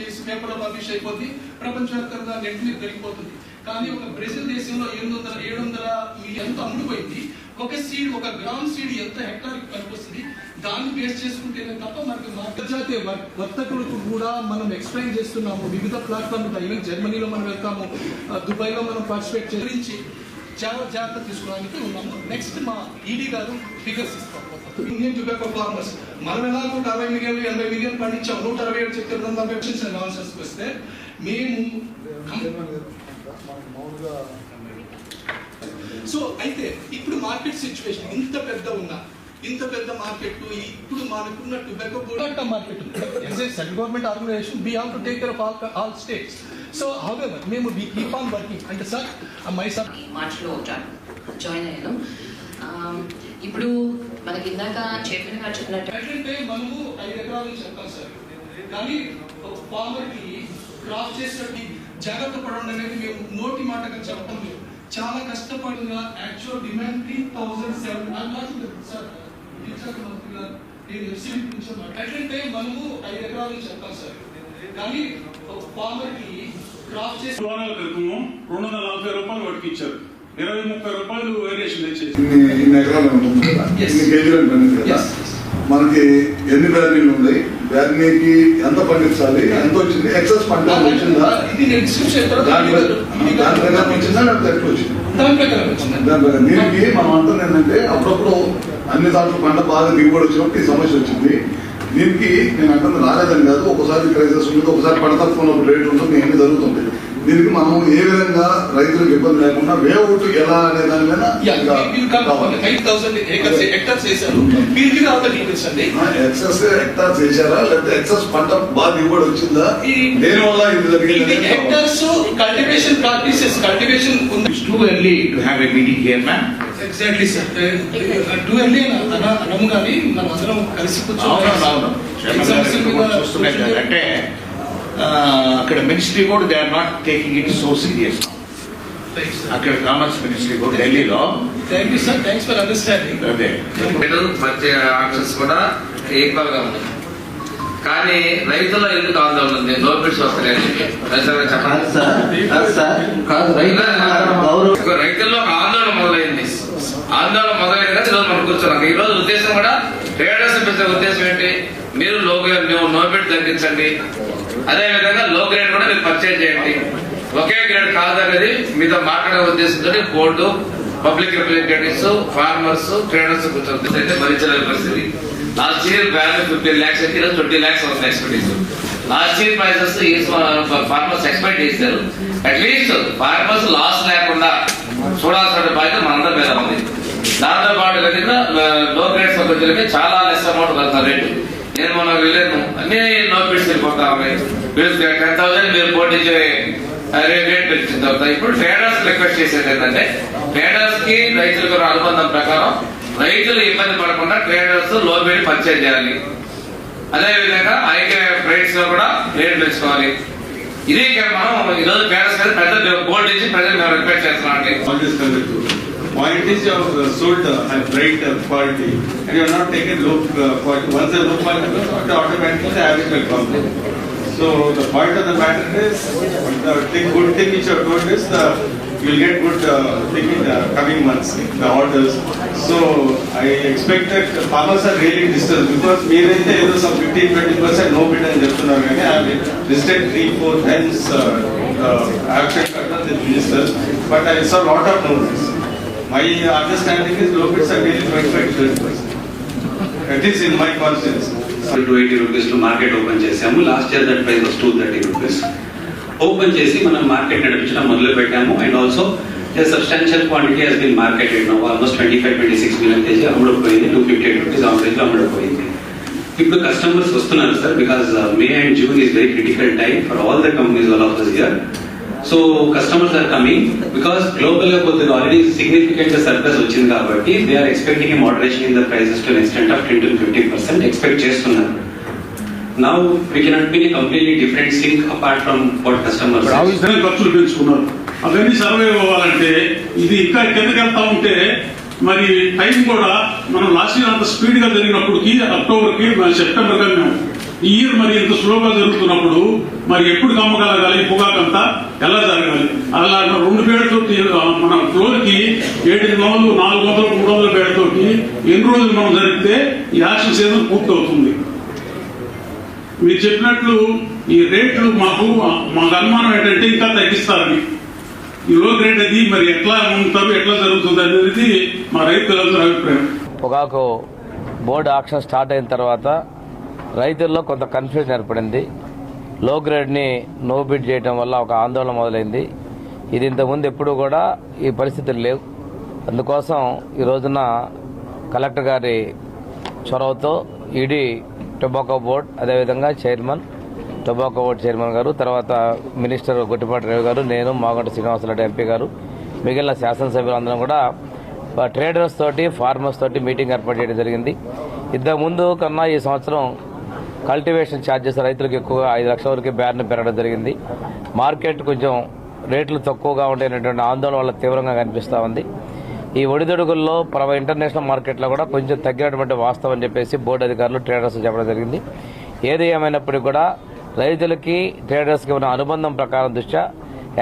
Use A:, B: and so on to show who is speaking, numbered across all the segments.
A: చేసి పేపర్లో పబ్లిష్ అయిపోతుంది, ప్రపంచవ్యాప్తంగా నెట్ మీద పెరిగిపోతుంది. కానీ ఒక బ్రెజిల్ దేశంలో 700 మిలియన్ అమ్ముడుపోయింది. ఒక గ్రామ్ సీడ్ ఎంత హెక్టార్కి పనికొస్తుంది, దాన్ని బేస్ చేసుకుంటేనే తప్ప మనకి అంతర్జాతీయ వర్తకులకు కూడా మనం ఎక్స్ప్లెయిన్ చేస్తున్నాము. వివిధ ప్లాట్ఫామ్ ఈవెన్ జర్మనీలో మనం వెళ్తాము, దుబాయ్లో మనం పార్టిసిపేట్ చేయించి చాలా జాగ్రత్త తీసుకోవడానికి ఉన్నాము. నెక్స్ట్ మా ఈడీ గారు ఫిగర్స్ ఇస్తాం. ఇండియన్ టొబాకో ఫార్మర్స్ మనం ఎలాగో 60 మిలియన్ 80 మిలియన్ పండించాం. 167 చెప్తే 240 ఆన్సర్స్ వస్తే మేము సో అయితే ఇప్పుడు మార్కెట్ సిచ్యువేషన్ ఇంత పెద్ద మార్కెట్, ఇప్పుడు మనకున్న టొబాకో కూడా market central government organisation we have to take care of all states. So however మేము వి కీప్ ఆన్ వర్కింగ్. అంటే సార్
B: మార్చ్లో జాయిన్ అయ్యాను. ఇప్పుడు మనకి ఇందాక చైర్మన్ గారు చెప్పినట్టు
A: అంటే మనము 5 ఎకరాలు చెప్తాం సార్, కానీ ఫార్మర్ కి క్రాప్ చేసినట్టు జాగ్రత్త పడండి అనేది మేము నోటి మాటగా చెప్పడం లేదు. చాలా కష్టపడిన యాక్చువల్ డిమాండ్ 3,700 సార్. అంటే మనము 5 ఎకరాలు చెప్తాం సార్, కానీ ఫార్మర్ కి క్రాప్ చేసి
C: 240 రూపాయలు వాటికి ఇచ్చారు. 20-30 రూపాయలు వేరియేషన్ తెచ్చేసి
D: ఇన్ని ఎకరాలు ఉంటుంది కదా, ఇన్ని కేజీలు ఉంటుంది కదా, మనకి ఎన్ని బ్యారీలు ఉన్నాయి, బ్యారీకి ఎంత పండించాలి, ఎంత వచ్చింది, ఎక్సెస్ పంట వచ్చిందా, దాని ప్రకారం వచ్చిందా లేకపోతే ఎట్లా వచ్చింది దాని ప్రకారం. దీనికి మనం అంటుంది ఏంటంటే అప్పుడప్పుడు అన్ని దాంట్లో పంట బాగా దిగుబడి వచ్చినప్పుడు ఈ సమస్య వచ్చింది. దీనికి నేను అంటుంది రాలేదని కాదు, ఒకసారి క్రైసిస్ ఉంటుంది, ఒకసారి పంట తక్కువ ఉన్నప్పుడు రేట్లు ఉంటుంది, ఇవన్నీ జరుగుతుంది. దీనికి మనం ఏ విధంగా రైతులకు ఇబ్బంది లేకుండా వేఅవుట్ ఎలా అనే దాని మీద ఎక్సెస్ హెక్టార్స్ వేసారా లేకపోతే ఎక్సెస్ పంట బాగా దిగుబడి వచ్చిందా, దేని వల్ల ఇది జరిగింది.
A: Cultivation practices cultivation
E: too early to have a meeting here, ma'am.
A: Exactly, sir. Too early అనము కానీ మనం అందరం కలిసి
E: అంటే అక్కడ మినిస్ట్రీ కూడా they are not taking it so serious. అక్కడ కామర్స్ మినిస్ట్రీ కూడా ఢిల్లీలో.
A: Thank you sir, thanks for understanding.
E: అదే
F: మధ్య ఆప్షన్స్ కూడా ఈక్వల్ గా ఉంది, కానీ రైతుల ఎందుకు ఆందోళన ఉంది? నోబిట్స్ వస్తలేదు. రైతుల్లో ఒక ఆందోళన మొదలైంది. ఆందోళన మొదలైంది కదా ఈరోజు మనం కూర్చున్నాం. ఈ రోజు ఉద్దేశం కూడా ట్రేడర్స్ పెంచే ఉద్దేశం ఏంటి? మీరు నోబిట్ తగ్గించండి, అదే విధంగా లో గ్రేడ్ కూడా మీరు పర్చేజ్ చేయండి. ఒకే గ్రేడ్ కాదనేది మీతో మాట్లాడే ఉద్దేశంతో board, public representatives, farmers, traders కూర్చొని అయితే భరించలేని పరిస్థితి. లాస్ట్ ఇయర్ వాల్యూ 15 lakhs అయితే 20 lakhs అవుతుంది expect. Last year prices farmers expect చేశారు. అట్లీస్ట్ ఫార్మర్స్ లాస్ లేకుండా చూడాల్సిన బాధ్యత మనందరి మీద ఉంది. దాంతో పాటు లో గ్రేడ్స్ ప్రజలకి చాలా లెస్ అమౌంట్ వెళ్తారు రేటు. నేను మొన్న వెళ్ళాను, అన్ని లో బిడ్స్ వెళ్ళిపోతా ఉన్నాయి. 10,000 మీరు పోటీచే రేట్ పెంచిన తర్వాత ఇప్పుడు ట్రేడర్స్ రిక్వెస్ట్ చేసేది ఏంటంటే ట్రేడర్స్ కి రైతులకు అనుబంధం ప్రకారం రైతులు ఇబ్బంది పడకుండా ట్రేడర్స్ లో బిడ్ పర్చేజ్ చేయాలి. అదేవిధంగా ఐకే రేట్స్ లో కూడా రేట్ పెంచుకోవాలి. ఇది మనం ఈరోజు ట్రేడర్స్ పెద్ద బోర్డు ఇచ్చి ప్రజలు మేము రిక్వెస్ట్ చేస్తున్నాం.
C: Point is you have sold bright quality and you have not taken low quality. Once the low quality goes, automatically the average will come down. So the point of the matter is, the good thing which you have told is you will get good thing in the coming months, the orders. So I expect that farmers are really disturbed because meeraithe edo some 15-20% no bid ani cheptunnaru gaani I have listed 3-4 times I have checked with the minister, but I saw lot of no's. My understanding is low bids are really 25-30%. That is in my conscience.
G: 280 rupees to market open చేసాము. Last year that price was 230 rupees. Open చేసి మనం market నడిపించడం మొదలు పెట్టాము. And also a substantial quantity has been marketed now. Almost 25-26 million kg అమ్ముడుపోయింది. 258 rupees average లో అమ్ముడుపోయింది. ఇప్పుడు customers వస్తున్నారు sir, because May and June is very critical time for all the companies all of this year. So customers are coming because global already significant surplus వచ్చింది కాబట్టి they are expecting a moderation in the prices to an extent of 10-15% expect చేస్తున్నారు. Now we cannot be in a completely different sync apart from what customers
C: ఖర్చులు పెంచుకున్నారు. అవన్నీ survey అవ్వాలంటే ఇది ఇంకా కిందకి వెళ్తా ఉంటే మరి టైం కూడా మనం లాస్ట్ ఇయర్ అంత స్పీడ్ గా జరిగినప్పటికి అక్టోబర్ కి సెప్టెంబర్ గా మేము
H: ఈ ఇయర్ మరి ఇంత స్లోగా జరుగుతున్నప్పుడు మరి ఎప్పుడు కమ్మగలగాలి పొగాకంతా ఎలా జరగాలి? అలా 2 బేడతో మన ఫ్లోర్ కి 700, 400, 300 బేడతోటి ఎన్ని రోజులు మనం జరిగితే ఈ యాక్షన్ సీజన్ పూర్తవుతుంది. మీరు చెప్పినట్లు ఈ రేట్లు మాకు అనుమానం ఏంటంటే ఇంకా తగ్గిస్తారని. ఈ లో గ్రేడ్ అది మరి ఎట్లా ఉంటారు, ఎట్లా జరుగుతుంది అనేది మా రైతులందరూ అభిప్రాయం.
I: పొగాకు బోర్డు ఆక్షన్ స్టార్ట్ అయిన తర్వాత రైతుల్లో కొంత కన్ఫ్యూజన్ ఏర్పడింది. లో గ్రేడ్ని నో బిడ్ చేయడం వల్ల ఒక ఆందోళన మొదలైంది. ఇది ఇంతకుముందు ఎప్పుడూ కూడా ఈ పరిస్థితులు లేవు. అందుకోసం ఈ రోజున కలెక్టర్ గారి చొరవతో ఈడీ టొబాకో బోర్డు, అదేవిధంగా చైర్మన్ టొబాకో బోర్డు చైర్మన్ గారు, తర్వాత మినిస్టర్ గొట్టిపాటి రవి గారు, నేను మాగంటి శ్రీనివాసరెడ్డి ఎంపీ గారు, మిగిలిన శాసనసభ్యులందరం కూడా ట్రేడర్స్ తోటి ఫార్మర్స్ తోటి మీటింగ్ ఏర్పాటు చేయడం జరిగింది. ఇంతకుముందు కన్నా ఈ సంవత్సరం కల్టివేషన్ ఛార్జెస్ రైతులకు ఎక్కువగా 5 లక్షల వరకు బ్యాన్ పెరగడం జరిగింది. మార్కెట్ కొంచెం రేట్లు తక్కువగా ఉండేటువంటి ఆందోళన వల్ల తీవ్రంగా కనిపిస్తూ ఉంది. ఈ ఒడిదొడుగుల్లో ఇంటర్నేషనల్ మార్కెట్లో కూడా కొంచెం తగ్గినటువంటి వాస్తవం అని చెప్పేసి బోర్డు అధికారులు ట్రేడర్స్ చెప్పడం జరిగింది. ఏది ఏమైనప్పటికీ కూడా రైతులకి ట్రేడర్స్కి ఉన్న అనుబంధం ప్రకారం దృష్ట్యా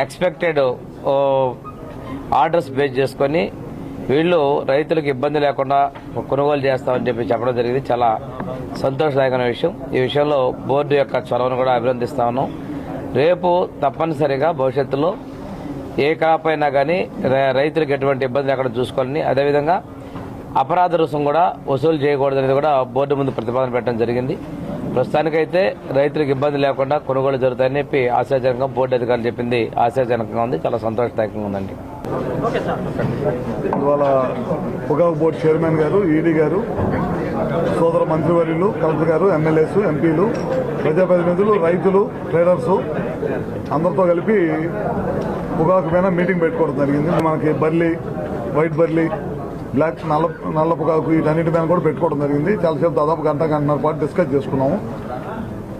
I: ఎక్స్పెక్టెడ్ ఆర్డర్స్ బేస్ చేసుకొని వీళ్ళు రైతులకు ఇబ్బంది లేకుండా కొనుగోలు చేస్తామని చెప్పి చెప్పడం జరిగింది. చాలా సంతోషదాయకమైన విషయం. ఈ విషయంలో బోర్డు యొక్క చొరవను కూడా అభినందిస్తా ఉన్నాం. రేపు తప్పనిసరిగా భవిష్యత్తులో ఏ క్రాప్ అయినా కానీ రైతులకు ఎటువంటి ఇబ్బంది లేకుండా చూసుకోవాలని, అదేవిధంగా అపరాధ రుసుం కూడా వసూలు చేయకూడదనేది కూడా బోర్డు ముందు ప్రతిపాదన పెట్టడం జరిగింది. ప్రస్తుతానికైతే రైతులకు ఇబ్బంది లేకుండా కొనుగోలు జరుగుతాయని చెప్పి ఆశాజనకంగా బోర్డు అధికారులు చెప్పింది ఆశాజనకంగా ఉంది. చాలా సంతోషదాయకంగా ఉందండి.
D: ఇవాళ పొగాకు బోర్డు చైర్మన్ గారు, ఈడీ గారు, సోదర మంత్రివర్యులు, కలెక్టర్ గారు, ఎమ్మెల్యేస్, ఎంపీలు, ప్రజాప్రతినిధులు, రైతులు, ట్రేడర్స్ అందరితో కలిపి పొగాకు పైన మీటింగ్ పెట్టుకోవడం జరిగింది. మనకి బర్లీ, వైట్ బర్లీ, బ్లాక్ నల్ల పొగాకు వీటన్నిటి పైన కూడా పెట్టుకోవడం జరిగింది. చాలాసేపు దాదాపు గంటన్నర పాటు డిస్కస్ చేసుకున్నాము.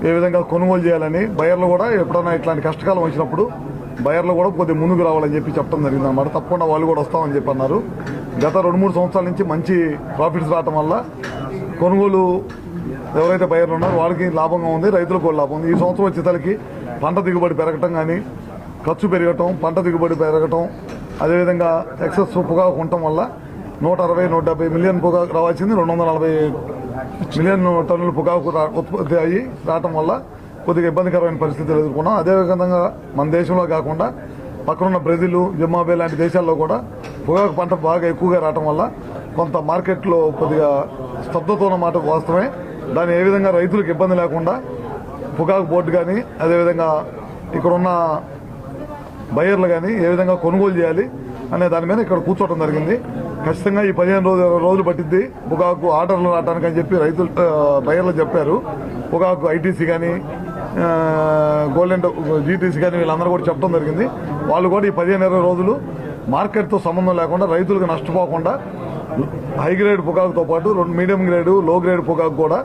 D: ఏ విధంగా కొనుగోలు చేయాలని, బయర్లు కూడా ఎప్పుడైనా ఇట్లాంటి కష్టకాలం వచ్చినప్పుడు బయర్లు కూడా కొద్దిగా ముందుకు రావాలని చెప్పి చెప్పడం జరిగింది అన్నమాట. తప్పకుండా వాళ్ళు కూడా వస్తామని చెప్పి అన్నారు. గత 2-3 సంవత్సరాల నుంచి మంచి ప్రాఫిట్స్ రావడం వల్ల కొనుగోలు ఎవరైతే బయర్లు ఉన్నారో వాళ్ళకి లాభంగా ఉంది, రైతులకు కూడా లాభం ఉంది. ఈ సంవత్సరం వచ్చేసరికి పంట దిగుబడి పెరగటం కానీ, ఖర్చు పెరగటం, పంట దిగుబడి పెరగటం, అదేవిధంగా ఎక్సెస్ పొగాకు ఉండటం వల్ల 160-170 మిలియన్ పొగాకు రావాల్సింది 240 మిలియన్ టన్నుల పొగాకు ఉత్పత్తి అయ్యి రావటం వల్ల కొద్దిగా ఇబ్బందికరమైన పరిస్థితులు ఎదుర్కొన్నాం. అదేవిధంగా మన దేశంలో కాకుండా పక్కనున్న బ్రెజిల్, జింబాబ్వే లాంటి దేశాల్లో కూడా పొగాకు పంట బాగా ఎక్కువగా రావటం వల్ల కొంత మార్కెట్లో కొద్దిగా స్తబ్దత ఉన్న మాట వాస్తవమే. దాన్ని ఏ విధంగా రైతులకు ఇబ్బంది లేకుండా పొగాకు బోర్డు కానీ, అదేవిధంగా ఇక్కడున్న బయర్లు కానీ ఏ విధంగా కొనుగోలు చేయాలి అనే దాని మీద ఇక్కడ కూర్చోవడం జరిగింది. ఖచ్చితంగా ఈ 15 రోజులు పట్టిద్ది పొగాకు ఆర్డర్లు రావడానికి అని చెప్పి రైతులు బయర్లు చెప్పారు. పొగాకు ఐటీసీ కానీ, గోల్డెన్ జీటీసీ కానీ వీళ్ళందరూ కూడా చెప్పడం జరిగింది. వాళ్ళు కూడా ఈ 15-20 రోజులు మార్కెట్తో సంబంధం లేకుండా రైతులకు నష్టపోకుండా హై గ్రేడ్ పొగాకుతో పాటు 2 మీడియం గ్రేడు, లో గ్రేడ్ పొగాకు కూడా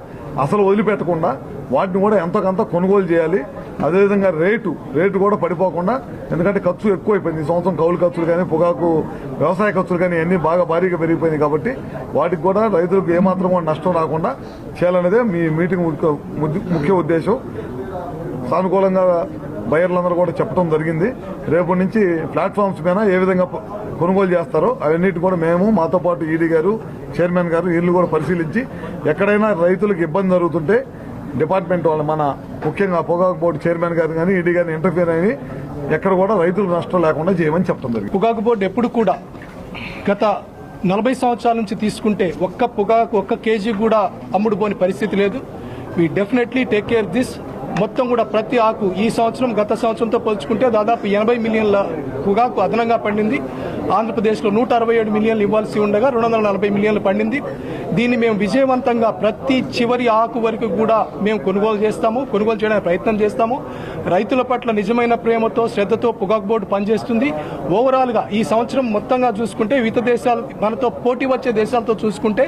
D: అసలు వదిలిపెట్టకుండా వాటిని కూడా ఎంతకంత కొనుగోలు చేయాలి. అదేవిధంగా రేటు కూడా పడిపోకుండా, ఎందుకంటే ఖర్చు ఎక్కువైపోయింది ఈ సంవత్సరం. కౌలు ఖర్చులు కానీ, పొగాకు వ్యవసాయ ఖర్చులు కానీ అన్ని బాగా భారీగా పెరిగిపోయింది. కాబట్టి వాటికి కూడా రైతులకు ఏమాత్రం కూడా నష్టం రాకుండా చేయాలనేదే మీ మీటింగ్ ముఖ్య ఉద్దేశం. సానుకూలంగా బయర్లందరూ కూడా చెప్పడం జరిగింది. రేపటి నుంచి ప్లాట్ఫామ్స్ పైన ఏ విధంగా కొనుగోలు చేస్తారో అవన్నిటి కూడా మేము, మాతో పాటు ఈడీ గారు, చైర్మన్ గారు వీళ్ళు కూడా పరిశీలించి ఎక్కడైనా రైతులకు ఇబ్బంది జరుగుతుంటే డిపార్ట్మెంట్ వాళ్ళు, మన ముఖ్యంగా పొగాకు బోర్డు చైర్మన్ గారు కానీ, ఈడీ గారిని ఇంటర్ఫియర్ అయ్యి ఎక్కడ కూడా రైతులకు నష్టం లేకుండా చేయమని చెప్పడం జరిగింది.
A: పొగాకు బోర్డు ఎప్పుడు కూడా గత 40 సంవత్సరాల నుంచి తీసుకుంటే ఒక్క కేజీ కూడా అమ్ముడుపోని పరిస్థితి లేదు. We definitely take care this. మొత్తం కూడా ప్రతి ఆకు ఈ సంవత్సరం గత సంవత్సరంతో పోల్చుకుంటే దాదాపు 80 మిలియన్ల పొగాకు అదనంగా పండింది. ఆంధ్రప్రదేశ్లో 167 మిలియన్లు ఇవ్వాల్సి ఉండగా 240 మిలియన్లు పండింది. దీన్ని మేము విజయవంతంగా ప్రతి చివరి ఆకు వరకు కూడా మేము కొనుగోలు చేయడానికి ప్రయత్నం చేస్తాము. రైతుల పట్ల నిజమైన ప్రేమతో, శ్రద్ధతో పొగాకు బోర్డు పనిచేస్తుంది. ఓవరాల్గా ఈ సంవత్సరం మొత్తంగా చూసుకుంటే వివిధ దేశాలు, మనతో పోటీ వచ్చే దేశాలతో చూసుకుంటే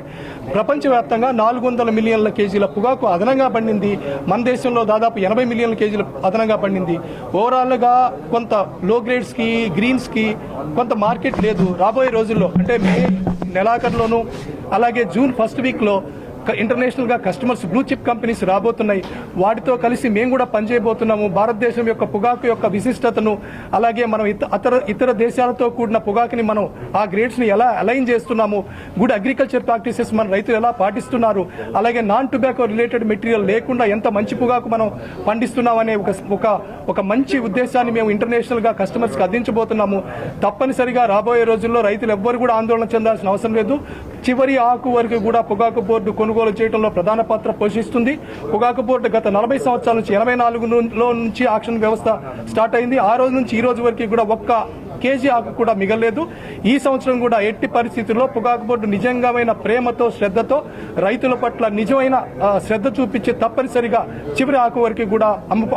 A: ప్రపంచవ్యాప్తంగా 400 మిలియన్ల కేజీల పొగాకు అదనంగా పండింది. మన దేశంలో దాదాపు 80 మిలియన్ల కేజీలు అదనంగా పండింది. ఓవరాల్గా కొంత లో గ్రేడ్స్కి, గ్రీన్స్కి కొంత మార్కెట్ లేదు. రాబోయే రోజుల్లో అంటే మే నెలాఖరులోను అలాగే జూన్ ఫస్ట్ వీక్లో
J: ఇంటర్నేషనల్గా కస్టమర్స్ బ్లూ చిప్ కంపెనీస్ రాబోతున్నాయి. వాటితో కలిసి మేము కూడా పనిచేయబోతున్నాము. భారతదేశం యొక్క పొగాకు యొక్క విశిష్టతను, అలాగే మనం ఇతర దేశాలతో కూడిన పొగాకుని మనం ఆ గ్రేడ్స్ని ఎలా అలైన్ చేస్తున్నాము, గుడ్ అగ్రికల్చర్ ప్రాక్టీసెస్ మన రైతులు ఎలా పాటిస్తున్నారు, అలాగే నాన్ టొబాకో రిలేటెడ్ మెటీరియల్ లేకుండా ఎంత మంచి పొగాకు మనం పండిస్తున్నాం అనే ఒక మంచి ఉద్దేశాన్ని మేము ఇంటర్నేషనల్గా కస్టమర్స్కి అందించబోతున్నాము. తప్పనిసరిగా రాబోయే రోజుల్లో రైతులు ఎవ్వరు కూడా ఆందోళన చెందాల్సిన అవసరం లేదు. చివరి ఆకు వరకు కూడా పొగాకు బోర్డు కొనుగోలు చేయడంలో ప్రధాన పాత్ర పోషిస్తుంది. పొగాకు బోర్డు గత 40 సంవత్సరాల నుంచి 84లో నుంచి ఆక్షన్ వ్యవస్థ స్టార్ట్ అయింది. ఆ రోజు నుంచి ఈ రోజు వరకు కూడా ఒక్క కేజీ ఆకు కూడా మిగలలేదు. ఈ సంవత్సరం కూడా ఎట్టి పరిస్థితుల్లో పొగాకు బోర్డు నిజంగామైన ప్రేమతో, శ్రద్ధతో రైతుల పట్ల నిజమైన శ్రద్ధ చూపించి తప్పనిసరిగా చివరి ఆకు వరకు కూడా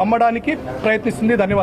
J: అమ్మడానికి ప్రయత్నిస్తుంది. ధన్యవాదాలు.